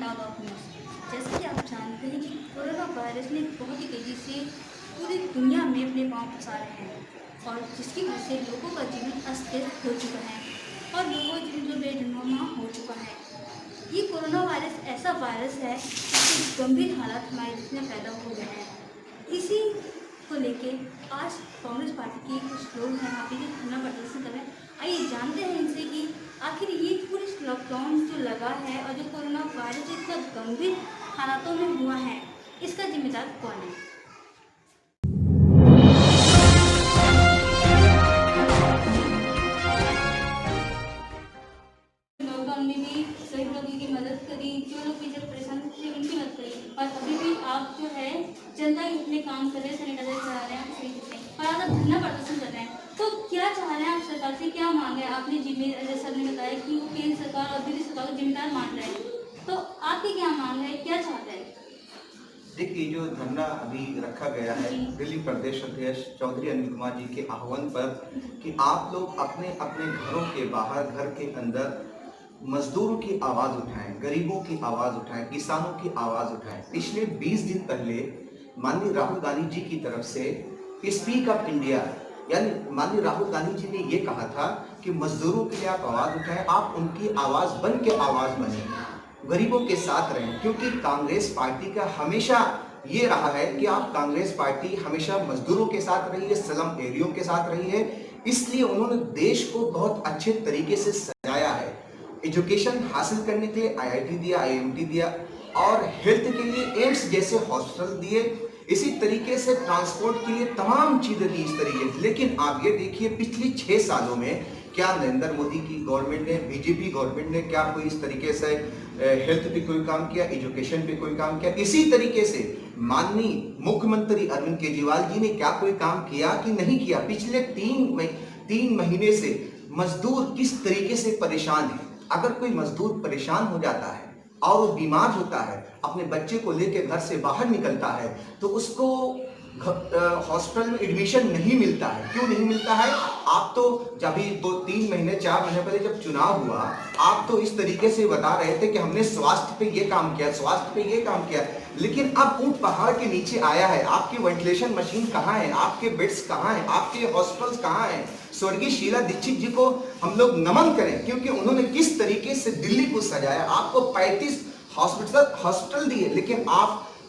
Top of news. जैसे कि आप जानते हैं कि कोरोना वायरस ने बहुत ही तेज़ी से पूरी दुनिया में अपने पाँव पसारे हैं और जिसकी वजह से लोगों का जीवन अस्त व्यस्त हो चुका है और लोगों का जीवन जो बेनुमा हो चुका है। ये कोरोना वायरस ऐसा वायरस है जिसके गंभीर हालात हमारे देश में पैदा हो गए हैं। इसी को लेके आज कांग्रेस पार्टी के कुछ लोग हैं वहाँ पे धरना प्रदर्शन कर रहे हैं। आइए जानते हैं इनसे कि आखिर ये पूरी लॉकडाउन जो लगा है और जो कोरोना वायरस इतना गंभीर हालातों में हुआ है, इसका जिम्मेदार कौन है। लॉकडाउन में भी सभी लोगों की मदद करी, जो लोग बेचारे परेशान थे उनकी मदद करी और अभी भी आप जो है जनता के लिए काम कर रहे हैं, सैनिटाइजर करा रहे हैं और आज आप धरना प्रदर्शन कर रहे हैं। तो क्या चाह रहे हैं आप सरकार से, क्या मांग है? आपने सर ने बताया कि वो केंद्र सरकार और दिल्ली सरकार को जिम्मेदार मान रहे हैं, तो आपकी क्या मांग है, क्या चाहते हैं? देखिए, जो धरना अभी रखा गया है दिल्ली प्रदेश अध्यक्ष चौधरी अनिल कुमार जी के आह्वान पर कि आप लोग अपने अपने घरों के बाहर, घर के अंदर मजदूरों की आवाज उठाएं, गरीबों की आवाज उठाएं, किसानों की आवाज उठाएं। पिछले 20 दिन पहले माननीय राहुल गांधी जी की तरफ से स्पीक अप इंडिया, यानी माननीय राहुल गांधी जी ने ये कहा था कि मजदूरों के लिए आप आवाज उठाएं, आप उनकी आवाज बन के आवाज बने, गरीबों के साथ रहें। क्योंकि कांग्रेस पार्टी का हमेशा ये रहा है कि आप कांग्रेस पार्टी हमेशा मजदूरों के साथ रही है, स्लम एरियो के साथ रही है, इसलिए उन्होंने देश को बहुत अच्छे तरीके से सजाया है। एजुकेशन हासिल करने के लिए आईआईटी दिया, आईएमटी दिया और हेल्थ के लिए एम्स जैसे हॉस्पिटल दिए, इसी तरीके से ट्रांसपोर्ट के लिए तमाम चीजें दी इस तरीके से। लेकिन आप ये देखिए, पिछले 6 सालों में क्या नरेंद्र मोदी की गवर्नमेंट ने, बीजेपी गवर्नमेंट ने क्या कोई इस तरीके से हेल्थ पे कोई काम किया, एजुकेशन पे कोई काम किया? इसी तरीके से माननीय मुख्यमंत्री अरविंद केजरीवाल जी ने क्या कोई काम किया कि नहीं किया? पिछले 3 महीने से मजदूर किस तरीके से परेशान है। अगर कोई मजदूर परेशान हो जाता है और वो बीमार होता है, अपने बच्चे को लेकर घर से बाहर निकलता है, तो उसको हॉस्पिटल में एडमिशन नहीं मिलता है। क्यों नहीं मिलता है? आप तो जब 2-3 महीने 4 महीने पहले जब चुनाव हुआ, आप तो इस तरीके से बता रहे थे कि हमने स्वास्थ्य पे ये काम किया, स्वास्थ्य पे ये काम किया, लेकिन अब ऊंट पहाड़ के नीचे आया है। आपकी वेंटिलेशन मशीन कहाँ है? आपके बेड्स कहाँ हैं? आपके हॉस्पिटल्स कहाँ हैं? स्वर्गीय शीला दीक्षित जी को हम लोग नमन करें, क्योंकि उन्होंने किस तरीके से दिल्ली को सजाया। आपको 35 हॉस्पिटल दिए, लेकिन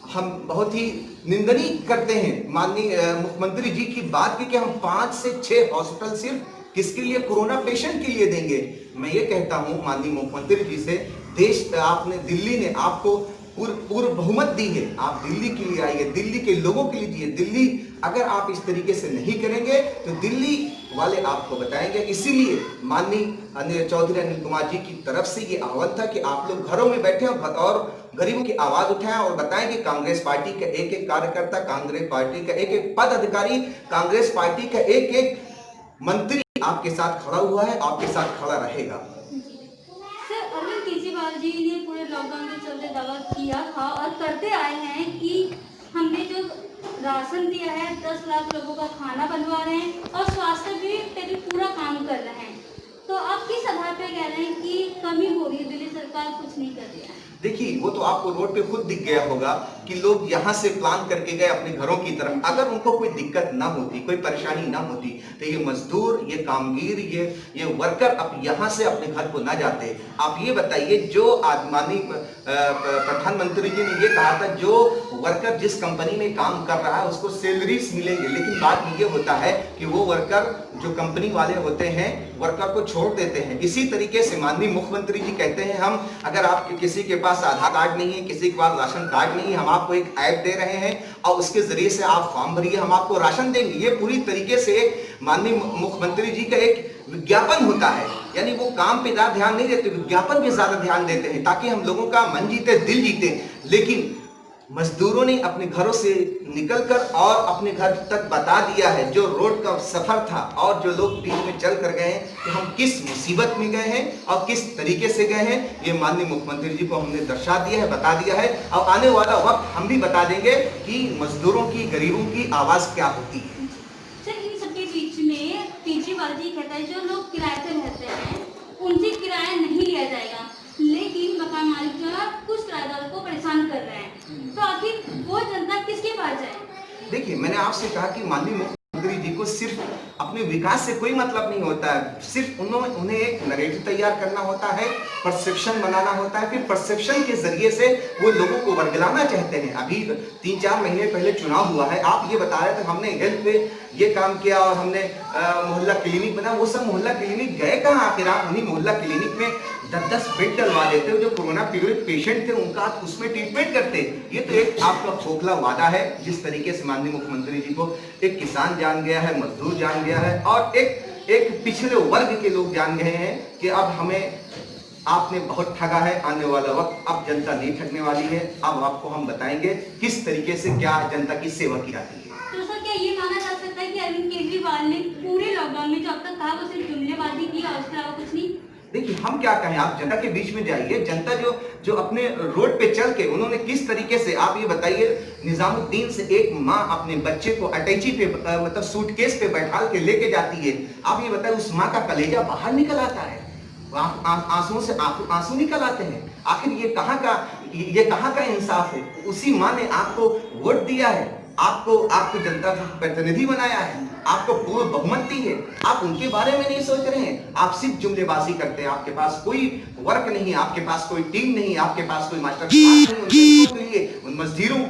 हम बहुत ही निंदनीय करते हैं माननीय मुख्यमंत्री जी की बात की कि हम 5 से 6 हॉस्पिटल सिर्फ किसके लिए? कोरोना पेशेंट के लिए देंगे। मैं ये कहता हूं माननीय मुख्यमंत्री जी से, दिल्ली ने आपको पूर्ण बहुमत दी है, आप दिल्ली के लिए आइए, दिल्ली के लोगों के लिए दिए। दिल्ली अगर आप इस तरीके से नहीं करेंगे तो दिल्ली वाले आपको बताएंगे। इसीलिए माननीय चौधरी अनिल कुमार जी की तरफ से ये आह्वान था कि आप लोग घरों में बैठे और गरीबों की आवाज उठाएं और बताएं कि कांग्रेस पार्टी का एक-एक कार्यकर्ता, कांग्रेस पार्टी का एक-एक पद अधिकारी, कांग्रेस पार्टी का एक-एक मंत्री आपके साथ खड़ा हुआ है, आपके साथ खड़ा रहेगा। सर, अरविंद केजरीवाल जी ने पूरे लॉकडाउन के चलते दावा किया था और करते आए हैं कि हमने जो राशन दिया है 10 लाख लोगों का खाना बनवा रहे हैं और स्वास्थ्य भी पे भी पूरा काम कर रहे हैं। तो आप किस आधार पे कह रहे हैं कि कमी हो रही है, दिल्ली सरकार कुछ नहीं कर रही है? देखिए, वो तो आपको रोड पे खुद दिख गया होगा कि लोग यहाँ से प्लान करके गए अपने घरों की तरफ। अगर उनको कोई दिक्कत ना होती, कोई परेशानी ना होती, तो ये मजदूर, ये कामगार, ये वर्कर अब यहाँ से अपने घर को ना जाते। आप ये बताइए, जो माननीय प्रधानमंत्री जी ने ये कहा था, जो वर्कर जिस कंपनी में काम कर रहा है उसको सैलरीज मिलेंगे, लेकिन बात ये होता है कि वो वर्कर जो कंपनी वाले होते हैं वर्कर को छोड़ देते हैं। इसी तरीके से माननीय मुख्यमंत्री जी कहते हैं, हम अगर आपके किसी के पास आधार कार्ड नहीं है, किसी के पास राशन कार्ड नहीं है, हम आपको एक ऐप दे रहे हैं और उसके जरिए से आप फॉर्म भरिए, हम आपको राशन देंगे। ये पूरी तरीके से माननीय मुख्यमंत्री जी का एक विज्ञापन होता है, यानी वो काम पे ज्यादा ध्यान नहीं देते, विज्ञापन पे ज्यादा ध्यान देते हैं ताकि हम लोगों का मन जीते, दिल जीते। लेकिन मजदूरों ने अपने घरों से निकलकर और अपने घर तक बता दिया है, जो रोड का सफर था और जो लोग बीच में चल कर गए हैं कि हम किस मुसीबत में गए हैं और किस तरीके से गए हैं, ये माननीय मुख्यमंत्री जी को हमने दर्शा दिया है, बता दिया है। और आने वाला वक्त हम भी बता देंगे कि मजदूरों की, गरीबों की आवाज क्या होती है। इन सबके बीच में केजरीवाल जी कहता है जो लोग किराए पे रहते हैं उनसे किराया नहीं लिया जाएगा, लेकिन मकान मालिक जो है कुछ किराया मैंने आपसे कहा कि माननीय मुख्यमंत्री जी को सिर्फ अपने विकास से कोई मतलब नहीं होता है, सिर्फ उन्हें एक नैरेटिव तैयार करना होता है, परसेप्शन बनाना होता है, फिर परसेप्शन के जरिए से वो लोगों को वर्गलाना चाहते हैं। अभी 3-4 महीने पहले चुनाव हुआ है, आप ये बता रहे थे हमने हेल्थ पे ये काम किया और हमने मोहल्ला क्लिनिक बना, वो सब मोहल्ला क्लिनिक गए कहाँ? आखिर आप उन्हीं मोहल्ला क्लिनिक में 10-10 बेड डलवा देते, जो कोरोना पीड़ित पेशेंट थे उनका आप उसमें ट्रीटमेंट करते। ये तो एक आपका खोखला वादा है। जिस तरीके से माननीय मुख्यमंत्री जी को एक किसान जान गया है, मजदूर जान गया है और एक पिछड़े वर्ग के लोग जान गए हैं कि अब हमें आपने बहुत ठगा है, आने वाला वक्त अब जनता नहीं ठगने वाली है। अब आपको हम बताएंगे किस तरीके से क्या जनता की सेवा की जाती है। तो सर क्या ये माना जा सकता है कि अरविंद केजरीवाल ने पूरे लॉकडाउन में जो अब तक कहा वो सिर्फ जुमलेबाजी की और उसके अलावा कुछ नहीं? देखिए हम क्या कहें, आप जनता के बीच में जाइए, जनता जो अपने रोड पे चल के उन्होंने किस तरीके से, आप ये बताइए, निजामुद्दीन से एक माँ अपने बच्चे को अटैची पे मतलब सूटकेस पे बैठा के लेके जाती है। आप ये बताइए उस माँ का कलेजा बाहर निकल आता है, आंसुओं से आंसू निकल आते हैं। आखिर ये कहाँ का इंसाफ है? उसी माँ ने आपको वोट दिया है, आपको जनता का प्रतिनिधि बनाया है, आपको पूर्ण बहुमत दी है, आप उनके बारे में नहीं सोच रहे हैं। आप सिर्फ जुमलेबाजी करते हैं, आपके पास कोई वर्क नहीं, आपके पास कोई टीम नहीं, आपके पास कोई मास्टर क्लास नहीं उन गरीबों के लिए, उन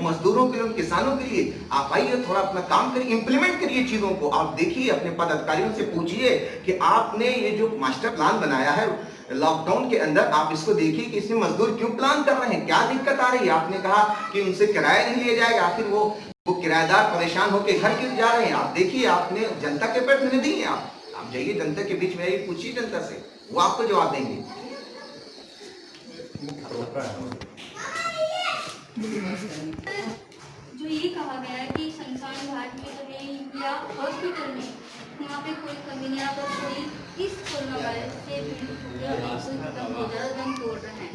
मजदूरों के लिए, उन किसानों के लिए। आप आइए, थोड़ा अपना काम करिए, इंप्लीमेंट करिए चीजों को। आप देखिए, अपने पदाधिकारियों से पूछिए कि आपने ये जो मास्टर प्लान बनाया है लॉकडाउन के अंदर, आप इसको देखिए कि इसमें मजदूर क्यों प्लान कर रहे हैं, क्या दिक्कत आ रही है। आपने कहा कि उनसे किराया नहीं लिया जाएगा, आखिर वो किराएदार परेशान होकर घर क्यों जा रहे हैं? आप देखिए, आपने जनता के प्रतिनिधि हैं, आप जाइए जनता के बीच में, आइए, पूछिए जनता से, वो आपको जवाब देंगे। जो ये कहा गया है कि शमशान घाट में जो है या हॉस्पिटल में वहाँ पे कोई कमी नहीं, अगर कोई इस कोरोना वायरस से पीड़ित हो गया और कोई खत्म हो जाए, दम तोड़ रहे हैं,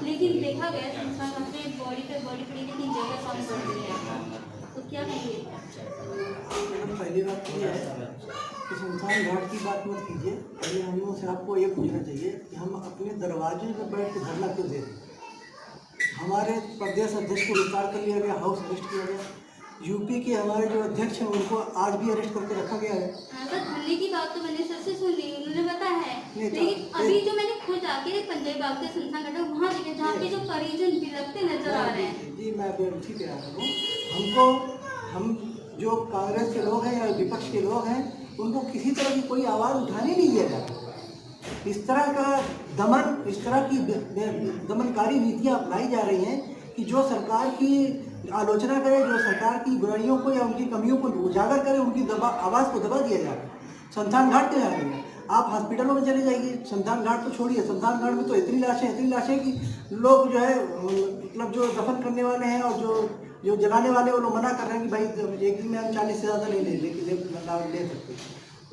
लेकिन देखा गया शमशान घाट में बॉडी पड़ी, लेकिन जगह कम पड़ रही है, तो क्या कहिए? पहली बात तो यह है कि शमशान घाट की बात मत कीजिए। पहले हम लोगों से आपको ये पूछना चाहिए कि हम अपने दरवाजे पर बैठ के धरना क्यों दे रहे हैं? हमारे प्रदेश अध्यक्ष को गिरफ्तार कर लिया गया, हाउस अरेस्ट किया गया। यूपी के हमारे जो अध्यक्ष हैं उनको आज भी अरेस्ट करके रखा गया है। सर धरने की बात तो मैंने सर से सुन ली, उन्होंने बताया है, नहीं, लेकिन अभी जो मैंने खुद जाके पंजाब बाग के शमशान घाट वहाँ देखे जहाँ पे जो परिजन बिलखते नजर आ रहे हैं। जी मैं ठीक कह रहा हूँ। हम जो कांग्रेस के लोग हैं या विपक्ष के लोग हैं, उनको किसी तरह की कोई आवाज़ उठाने नहीं दिया जाता। इस तरह का दमन, इस तरह की दमनकारी नीतियाँ अपनाई जा रही हैं कि जो सरकार की आलोचना करे, जो सरकार की बुराइयों को या उनकी कमियों को उजागर करे, उनकी आवाज़ को दबा दिया जाए। शमशान घाट क्यों जा रही है? आप हॉस्पिटलों में चले जाइए, शमशान घाट तो छोड़िए, शमशान घाट में तो इतनी लाशें कि लोग जो है मतलब जो दफन करने वाले हैं और जो जलाने वाले वो लोग मना कर रहे हैं कि भाई एक दिन में हम 40 से ज़्यादा नहीं ले सकते।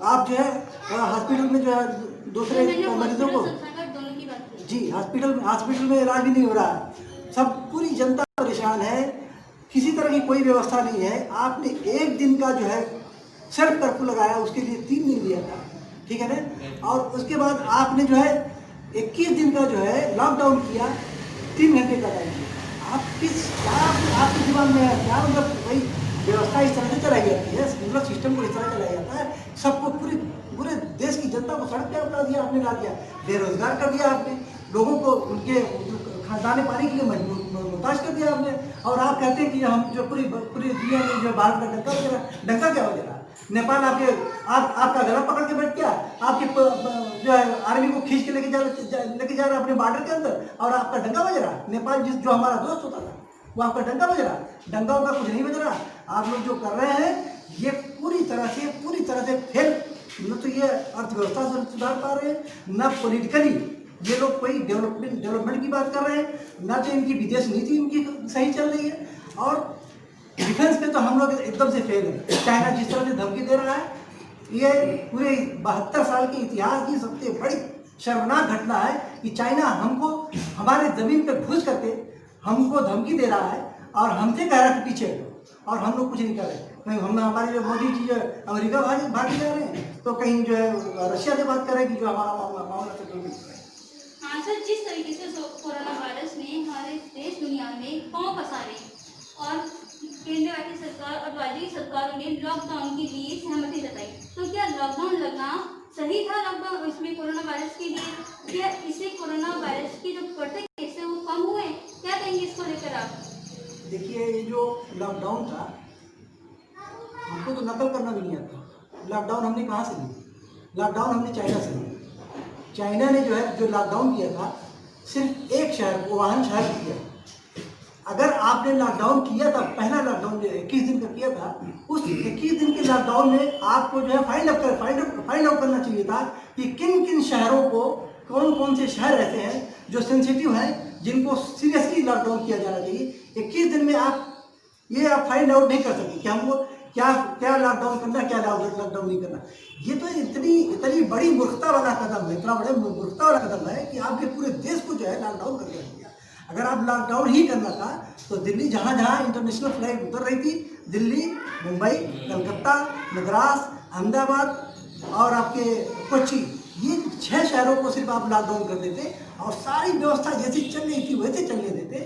आप जो है हॉस्पिटल में जो है दूसरे मरीजों को, जी हॉस्पिटल में इलाज भी नहीं हो रहा है, सब पूरी जनता परेशान है, किसी तरह की कोई व्यवस्था नहीं है। आपने एक दिन का जो है सिर्फ कर्फ्यू लगाया, उसके लिए 3 दिन दिया था, ठीक है ना, और उसके बाद आपने जो है 21 दिन का जो है लॉकडाउन किया, 3 घंटे का टाइम दिया। आपके दिमाग में क्या मतलब भाई व्यवस्था इस तरह से चलाई जाती है, मतलब सिस्टम को इस तरह चलाया जाता है, सबको पूरे देश की जनता को सड़क पे उतार दिया आपने, ला दिया, बेरोजगार कर दिया आपने, लोगों को उनके खानदाने पानी के लिए मोहताज कर दिया आपने। और आप कहते हैं कि हम जो पूरी दुनिया में जो भारत का डंका क्या हो जा रहा है? नेपाल आपका गला पकड़ के बैठ गया, आपके जो है आर्मी को खींच के लेके जा रहा है अपने बॉर्डर के अंदर, और आपका डंका बज रहा है। नेपाल जो हमारा दोस्त होता था वो आपका डंका बज रहा है, डंका उनका कुछ नहीं बज रहा। आप लोग जो कर रहे हैं ये पूरी तरह से फेल, न तो ये अर्थव्यवस्था से सुधार पा रहे हैं, न पॉलिटिकली ये लोग कोई डेवलपमेंट की बात कर रहे हैं, न तो इनकी विदेश नीति इनकी सही चल रही है, और डिफेंस पे तो हम लोग एकदम से फेल है। चाइना जिस तरह से धमकी दे रहा है, ये पूरे 72 साल के इतिहास की सबसे बड़ी शर्मनाक घटना है कि चाइना हमको हमारे ज़मीन पे घुस करके हमको धमकी दे रहा है और हमसे कह रहा है कि पीछे हटो, और हम लोग कुछ नहीं कर रहे। कहीं हम हमारे जो मोदी जी जो अमेरिका भागे जा रहे हैं, तो कहीं जो है रशिया से बात कर रहे हैं कि जो हमारा मामला से कोई नहीं। हाँ सर, जिस तरीके से कोरोना वायरस ने हमारे देश दुनिया में पाँव पसारे और केंद्र की सरकार और राज्य की सरकार लॉकडाउन के लिए सहमति जताई। तो क्या लॉकडाउन लगना सही था लॉकडाउन इसमें कोरोना वायरस के लिए? क्या इससे कोरोना वायरस की जो बढ़ते केस है वो कम हुए? क्या कहेंगे इसको लेकर आप? देखिए, ये जो लॉकडाउन था, हमको तो नकल करना भी नहीं आता। लॉकडाउन हमने कहाँ से लिया? लॉकडाउन हमने चाइना से लिया। चाइना ने जो लॉकडाउन किया था, सिर्फ एक शहर, वुहान शहर में किया। अगर आपने लॉकडाउन किया था, पहला लॉकडाउन जो 21 दिन का किया था, उस 21 दिन के लॉकडाउन में आपको फाइंड आउट करना चाहिए था कि किन किन शहरों को, कौन कौन से शहर ऐसे हैं जो सेंसिटिव हैं, जिनको सीरियसली लॉकडाउन किया जाना चाहिए। 21 दिन में आप फाइंड आउट नहीं कर सकते कि हमको क्या लॉकडाउन करना, क्या लॉकडाउन नहीं करना। ये तो इतनी बड़ी मूर्खता वाला कदम है, इतना बड़ा मूर्खता वाला कदम है कि आपके पूरे देश को लॉकडाउन कर दिया। अगर आप लॉकडाउन ही करना था तो दिल्ली, जहाँ जहाँ इंटरनेशनल फ्लाइट उतर रही थी, दिल्ली, मुंबई, कलकत्ता, मद्रास, अहमदाबाद और आपके कोच्चि, ये 6 शहरों को सिर्फ आप लॉकडाउन कर देते और सारी व्यवस्था जैसी चल रही थी वैसे चलने देते।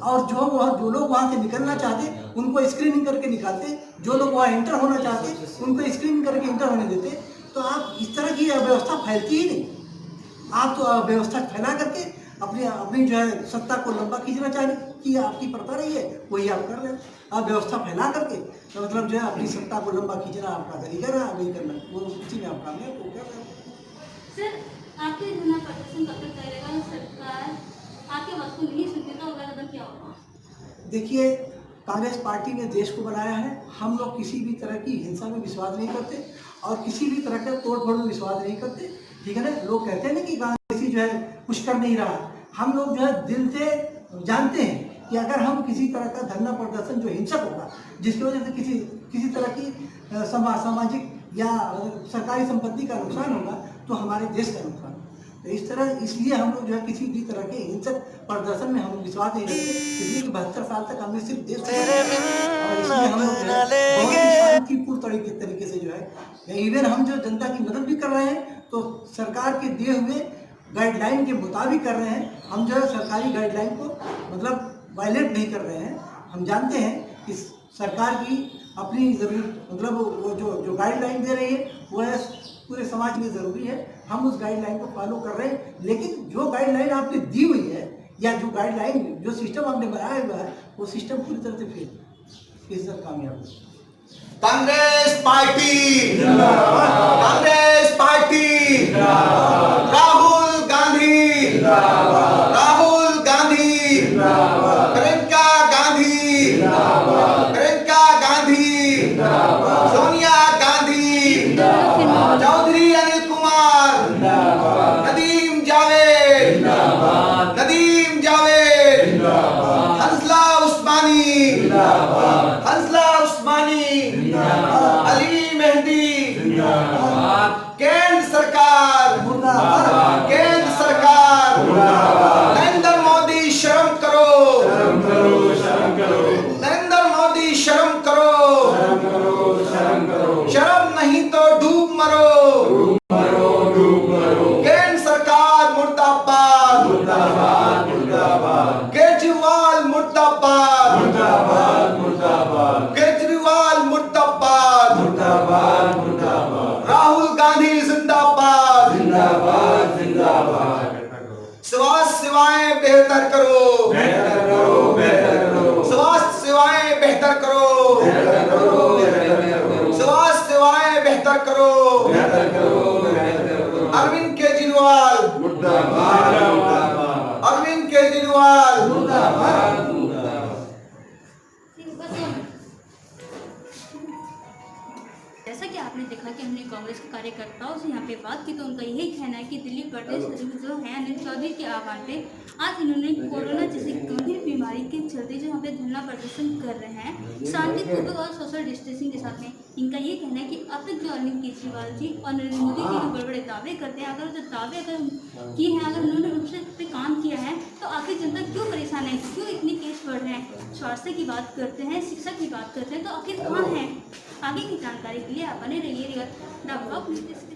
और जो लोग वहाँ से निकलना चाहते उनको स्क्रीनिंग करके निकालते, जो लोग वहाँ इंटर होना चाहते उनको स्क्रीनिंग करके इंटर होने देते। तो आप इस तरह की अव्यवस्था फैलती ही नहीं। आप तो अव्यवस्था फैला करके अपनी सत्ता को लंबा खींचना चाहिए कि आपकी पड़ता रही है, वही आप कर रहे हैं। आप व्यवस्था फैला करके तो मतलब अपनी सत्ता को लंबा खींचना आपका तरीका रहा, वही करना, वो उसी में आप कामयाब हो कर रहे हैं। सर, आपके धरना प्रदर्शन कब तक करेगा? सरकार आपके बात को नहीं सुनती तो अगला कदम क्या होगा? देखिए, कांग्रेस पार्टी ने देश को बनाया है। हम लोग किसी भी तरह की हिंसा में विश्वास नहीं करते और किसी भी तरह का तोड़-फोड़ में विश्वास नहीं करते, ठीक है ना। लोग कहते हैं ना कि कांग्रेसी कुछ कर नहीं रहा। हम लोग दिल से जानते हैं कि अगर हम किसी तरह का धरना प्रदर्शन जो हिंसक होगा, जिसकी वजह से किसी तरह की सामाजिक या सरकारी संपत्ति का नुकसान होगा, तो हमारे देश का नुकसान होगा। तो इसलिए हम लोग किसी भी तरह के हिंसक प्रदर्शन में हम विश्वास नहीं रखते, इसलिए कि 72 साल तक हमने सिर्फ देश को और इसलिए हम लोग बहुत ही शांतिपूर्ण तरीके से इवन हम जनता की मदद भी कर रहे हैं तो सरकार के दिए हुए गाइडलाइन के मुताबिक कर रहे हैं। हम सरकारी गाइडलाइन को मतलब वायलेट नहीं कर रहे हैं। हम जानते हैं कि सरकार की अपनी जरूरत मतलब वो जो गाइडलाइन दे रही है वो है पूरे समाज के लिए ज़रूरी है। हम उस गाइडलाइन को फॉलो कर रहे हैं, लेकिन जो गाइडलाइन आपने दी हुई है या जो सिस्टम आपने बनाया हुआ है वो सिस्टम पूरी तरह से फेल, इस तरह कामयाब है। कांग्रेस पार्टी, कांग्रेस पार्टी, राहुल गांधी, राहुल गांधी, प्रियंका गांधी, प्रियंका गांधी, सोनिया गांधी, चौधरी अनिल कुमार, नदीम जावेद, नदीम जावेद, हंसला उस्मानी, हंसला उस्मानी, अली मेहदी, केंद्र सरकार, केंद्र सरकार, नरेंद्र मोदी शर्म करो, नरेंद्र मोदी शर्म करो, शर्म नहीं तो डूब मरो, केंद्र सरकार मुर्दाबाद, केजरीवाल मुर्दाबाद, केजरीवाल मुर्दाबाद, राहुल गांधी जिंदाबाद, स्वास्थ्य सेवाएं बेहतर करो, स्वास्थ्य सेवाएं बेहतर करो, स्वास्थ्य सेवाएं बेहतर करो, अरविंद केजरीवाल, अरविंद केजरीवाल, जैसा कि आपने देखा कि हमने कांग्रेस के कार्यकर्ताओं से यहाँ पे बात की तो उनका यही कहना है कि दिल्ली प्रदेश जो है अनिल चौधरी के आह्वान पे आज इन्होंने कोरोना जैसी गंभीर बीमारी के चलते जो यहाँ पे धरना प्रदर्शन कर रहे हैं शांतिपूर्वक और सोशल डिस्टेंसिंग के साथ में। इनका ये कहना है कि अब तक जो अरविंद केजरीवाल जी और नरेंद्र मोदी जी जो बड़े बड़े दावे करते हैं, अगर जो दावे अगर किए हैं, अगर उन्होंने उनसे पे काम किया है तो आखिर जनता क्यों परेशान है, क्यों इतने केस बढ़ रहे हैं? स्वास्थ्य की बात करते हैं, शिक्षा की बात करते हैं, तो आखिर कहाँ है? आगे की जानकारी के लिए आप बने रहिए द ब्लॉक न्यूज़।